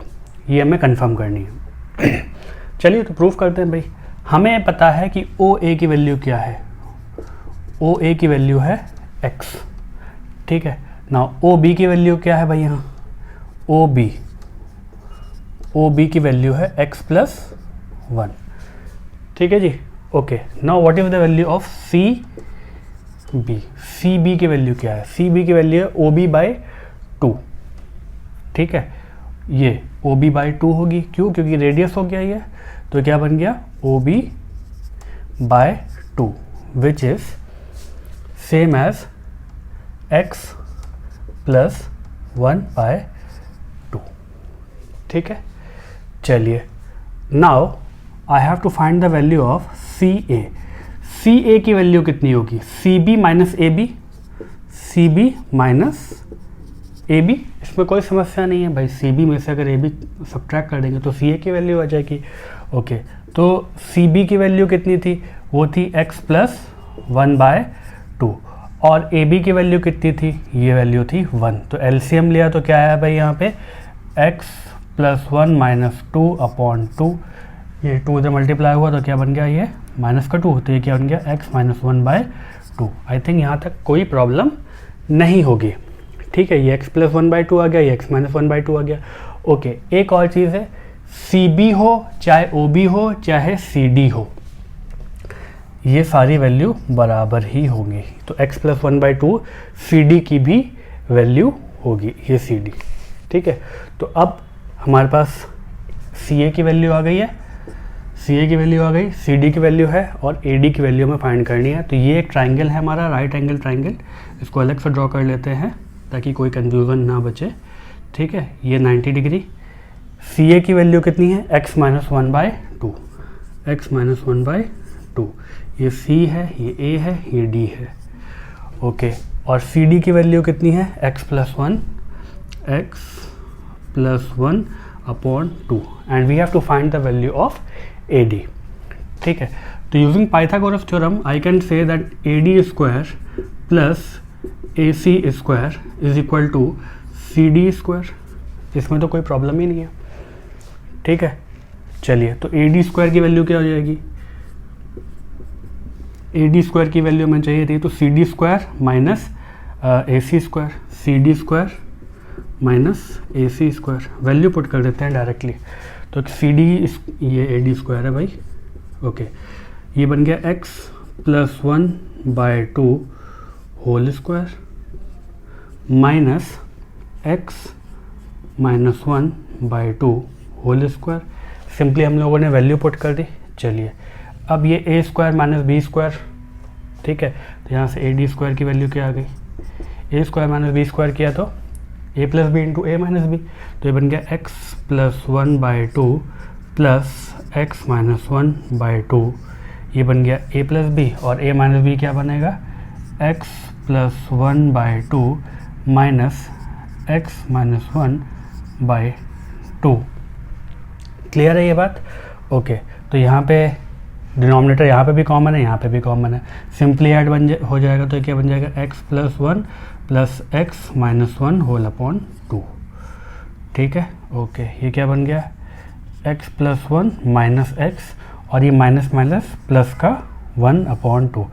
ये हमें कंफर्म करनी है। चलिए, तो प्रूफ करते हैं भाई। हमें पता है कि OA की वैल्यू क्या है, OA की वैल्यू है x। ठीक है, नाउ ओ बी की वैल्यू क्या है भाई, यहाँ ओ बी की वैल्यू है x प्लस 1, ठीक है जी। Okay, now what is the value of C B की वैल्यू क्या है, सी बी की वैल्यू है ओ बी बाई 2, ठीक है। ये ओ बी बाई 2 होगी, क्यों, क्योंकि रेडियस हो गया ये, तो क्या बन गया O B by 2 which is same as x plus 1 by 2, ठीक है। चलिए, now I have to find the value of C A की वैल्यू कितनी होगी, C B minus A B, इसमें कोई समस्या नहीं है भाई, सी बी में से अगर ए बी सब्ट्रैक्ट कर देंगे तो सी ए की वैल्यू आ जाएगी। ओके, तो सी बी की वैल्यू कितनी थी, वो थी x प्लस 1 बाय 2, और ए बी की वैल्यू कितनी थी, ये वैल्यू थी 1, तो एलसीएम लिया तो क्या आया भाई यहाँ पे x प्लस 1 माइनस 2 अपॉन 2, ये 2 इधर मल्टीप्लाई हुआ तो क्या बन गया, ये माइनस का 2, तो ये क्या बन गया x minus 1 by 2। I think यहाँ तक कोई प्रॉब्लम नहीं होगी, ठीक है। ये x प्लस 1 बाई 2 आ गया, ये x माइनस 1 बाई 2 आ गया। ओके, एक और चीज़ है, सी बी हो चाहे ओ बी हो चाहे सी डी हो, ये सारी वैल्यू बराबर ही होंगी, तो x plus 1 by 2 C D की भी वैल्यू होगी, ये सी डी, ठीक है। तो अब हमारे पास सी ए की वैल्यू आ गई है, सी ए की वैल्यू आ गई, सी डी की वैल्यू है, और ए डी की वैल्यू हमें फाइंड करनी है। तो ये एक ट्राइंगल है हमारा, राइट एंगल ट्राइंगल, इसको अलग से ड्रॉ कर लेते हैं ताकि कोई कन्फ्यूज़न ना बचे, ठीक है। ये 90 डिग्री, सी ए की वैल्यू कितनी है, x minus 1 by 2, x minus 1 by 2, ये C है, ये A है, ये D है। ओके, और सी डी की वैल्यू कितनी है, x plus 1 upon 2, and we have to find the value of A D, ठीक है। तो using Pythagoras theorem I can say that A D square plus A C square is equal to C D square, इसमें तो कोई problem ही नहीं है, ठीक है। चलिए, तो ए डी स्क्वायर की वैल्यू क्या हो जाएगी, ए डी स्क्वायर की वैल्यू हमें चाहिए थी, तो C D square minus A C square, C D square minus A C square, value put कर देते हैं डायरेक्टली। तो सी डी, ये ए डी स्क्वायर है भाई, ओके, ये बन गया x plus 1 by 2 whole square minus x minus 1 by 2 whole square, simply हम लोगों ने वैल्यू पुट कर दी। चलिए, अब ये ए स्क्वायर माइनस बी स्क्वायर, ठीक है, तो यहाँ से ए डी स्क्वायर की वैल्यू क्या आ गई, ए स्क्वायर माइनस बी स्क्वायर किया तो ए प्लस बी इंटू ए माइनस बी, तो ये बन गया x plus 1 by 2 plus x minus 1 by 2, ये बन गया a प्लस बी, और a माइनस बी क्या बनेगा, x plus 1 by 2 minus x minus 1 by 2। Clear है ये बात? ओके, तो यहाँ पे डिनोमिनेटर यहाँ पे भी कॉमन है, यहाँ पे भी कॉमन है, सिंपली ऐड हो जाएगा, तो क्या बन जाएगा x plus 1 plus x minus 1 whole upon 2, ठीक है। ओके, ये क्या बन गया, x प्लस 1 माइनस x, और ये माइनस माइनस प्लस का 1 अपॉन 2।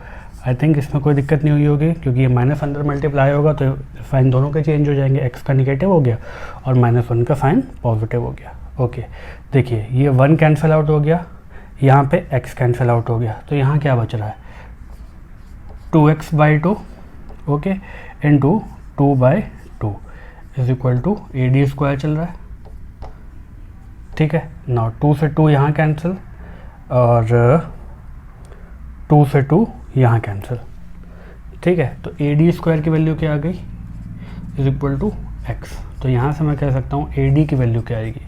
आई थिंक इसमें कोई दिक्कत नहीं हुई होगी, क्योंकि ये माइनस अंदर मल्टीप्लाई होगा तो साइन दोनों के चेंज हो जाएंगे, x का निगेटिव हो गया और माइनस 1 का साइन पॉजिटिव हो गया। ओके, देखिए ये 1 कैंसिल आउट हो गया, यहाँ पे x कैंसिल आउट हो गया, तो यहाँ क्या बच रहा है 2x by 2, okay, into 2 by 2 is equal to A D square चल रहा है, ठीक है। नाउ 2 से 2 यहाँ कैंसिल, और 2 से 2 यहाँ कैंसिल, ठीक है। तो ए डी स्क्वायर की वैल्यू क्या आ गई, इज इक्वल टू एक्स, तो यहाँ से मैं कह सकता हूँ ए डी की वैल्यू क्या आएगी,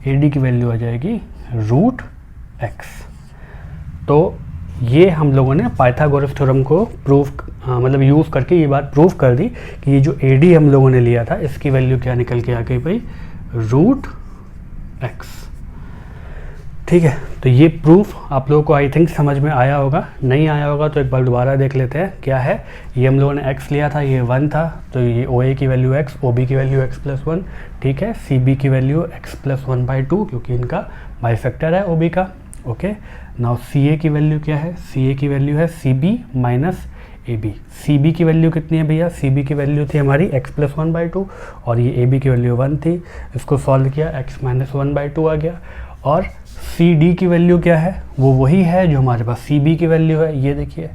ए डी की वैल्यू आ जाएगी रूट एक्स। तो ये हम लोगों ने पाइथागोरस थ्योरम को मतलब यूज़ करके ये बात प्रूव कर दी कि ये जो ए डी हम लोगों ने लिया था इसकी वैल्यू क्या निकल के आ गई भाई, रूट एक्स, ठीक है। तो ये प्रूफ आप लोगों को आई थिंक समझ में आया होगा, नहीं आया होगा तो एक बार दोबारा देख लेते हैं क्या है। ये हम लोगों ने x लिया था, ये 1 था, तो ये OA की वैल्यू x, OB की वैल्यू x प्लस 1, ठीक है। CB की वैल्यू x प्लस 1 बाई 2, क्योंकि इनका बाइफैक्टर है OB का, ओके। नाउ CA की वैल्यू क्या है, CA की वैल्यू है CB minus A B. C B की वैल्यू कितनी है भैया, सी बी की वैल्यू थी हमारी x प्लस 1/2 और ये ए बी की वैल्यू 1 थी। इसको सॉल्व किया, x माइनस 1/2 आ गया। और सी डी की वैल्यू क्या है, वो वही है जो हमारे पास सी बी की वैल्यू है, ये देखिए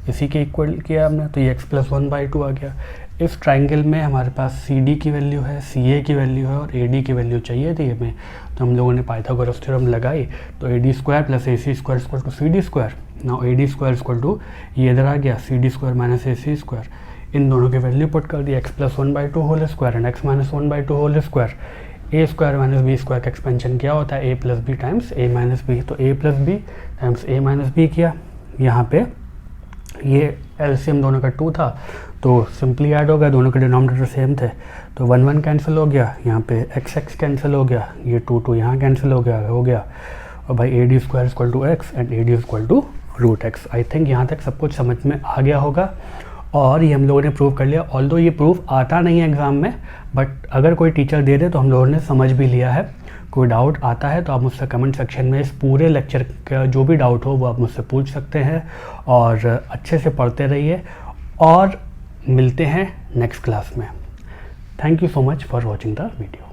इसी के इक्वल किया हमने, तो ये x प्लस 1/2 आ गया। इस ट्राइंगल में हमारे पास सी डी की वैल्यू है, सी ए की वैल्यू है और ए डी की वैल्यू चाहिए थी हमें, तो हम लोगों ने पाइथागोरस थ्योरम लगाई। तो A D square plus A C square equal to C D square. Now A D square equal to ये इधर आ गया C D square minus A C square. इन दोनों की वैल्यू पुट कर दी, x plus 1/2 whole square and x minus 1/2 whole square. A square minus B square का एक्सपेंशन क्या होता है, A plus B times A minus B, तो ए plus B times A minus B किया। यहाँ पे ये एलसीएम दोनों का 2 था तो सिंपली ऐड हो गया, दोनों के डिनोमिनेटर सेम थे, तो 1 1 कैंसिल हो गया, यहाँ पे x x कैंसिल हो गया, ये 2 2 यहाँ कैंसिल हो गया। और भाई A D square equal to X and A D equal to root X. I think यहाँ तक सब कुछ समझ में आ गया होगा और ये हम लोगों ने प्रूव कर लिया। ऑल्दो ये प्रूफ आता नहीं है एग्ज़ाम में, बट अगर कोई टीचर दे दे तो हम लोगों ने समझ भी लिया है। कोई डाउट आता है तो आप मुझसे कमेंट सेक्शन में इस पूरे लेक्चर का जो भी डाउट हो वो आप मुझसे पूछ सकते हैं। और अच्छे से पढ़ते रहिए और मिलते हैं नेक्स्ट क्लास में। Thank you so much for watching the video.